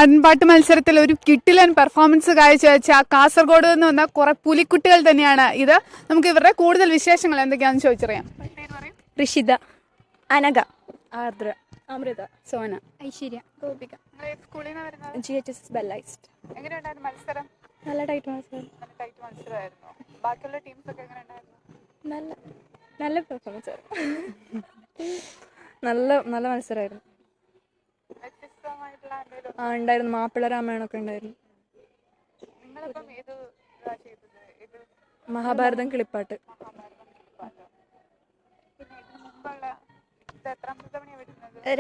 നാടൻപാട്ട് മത്സരത്തിൽ ഒരു കിട്ടിലൻ പെർഫോമൻസ് കാഴ്ചവെച്ച കാസർഗോഡ് നിന്ന് വന്ന കുറെ പുലിക്കുട്ടികൾ തന്നെയാണ് ഇത്. നമുക്ക് ഇവരുടെ കൂടുതൽ വിശേഷങ്ങൾ എന്തൊക്കെയാണെന്ന് ചോദിച്ചറിയാം. ഋഷിത, അനഘ, ആർദ്ര, അമൃത, സോന, ഐശ്വര്യ, ഗോപിക. GHS ബെല്ലൈസ്റ്റ്. എങ്ങനെയുണ്ടായിരുന്നു മത്സരം? നല്ല ടൈറ്റ് മത്സരം. മത്സരമായിരുന്നു. ബാക്കിയുള്ള ടീംസ് ഒക്കെ എങ്ങനെയുണ്ടായിരുന്നു? നല്ല പെർഫോമൻസ് ആയിരുന്നു. നല്ല മത്സരമായിരുന്നു. ഉണ്ടായിരുന്നു. മാപ്പിള രാമായണമൊക്കെ ഉണ്ടായിരുന്നു. മഹാഭാരതം കിളിപ്പാട്ട്.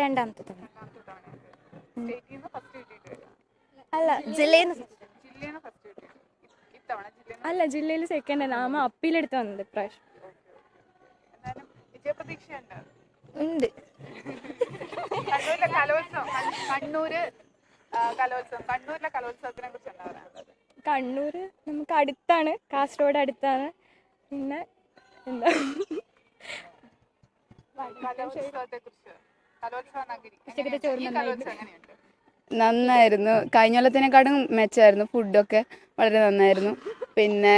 രണ്ടാമത്തെ തവണ. അല്ല, ജില്ലയിൽ സെക്കൻഡ് നാമ അപ്പീലെടുത്ത് വന്നത് ഇപ്രാവശ്യം. ഉണ്ട്. കണ്ണൂര് നമുക്ക് അടുത്താണ്, കാസർഗോഡ് അടുത്താണ്. പിന്നെ എന്താ നന്നായിരുന്നു. കഴിഞ്ഞ കൊല്ലത്തിനെക്കാളും മെച്ചമായിരുന്നു. ഫുഡൊക്കെ വളരെ നന്നായിരുന്നു. പിന്നെ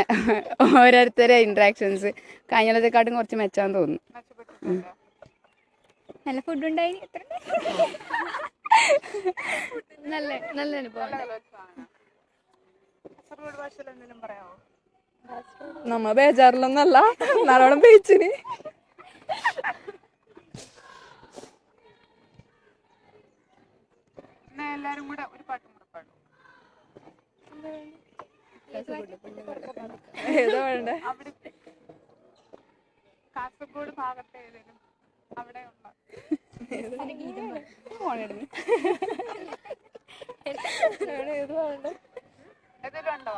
ഓരോരുത്തരെ ഇൻട്രാക്ഷൻസ് കഴിഞ്ഞ കൊല്ലത്തെക്കാട്ടും കുറച്ച് മെച്ചമാണെന്ന് തോന്നുന്നു. നല്ല ഫുഡ് ഉണ്ടായി. നല്ല അനുഭവം. നമ്മ ബേജാറിലൊന്നല്ല, നല്ലോണം ബേച്ചിന്. എല്ലാരും കൂടെ ഒരു പാട്ടും കൂടെ പാടും. ഏതാ വേണ്ടേ? കാസർഗോഡ് ഭാഗത്തെ ഏതെങ്കിലും അവിടെയുള്ള ഏതെങ്കിലും ഉണ്ടോ?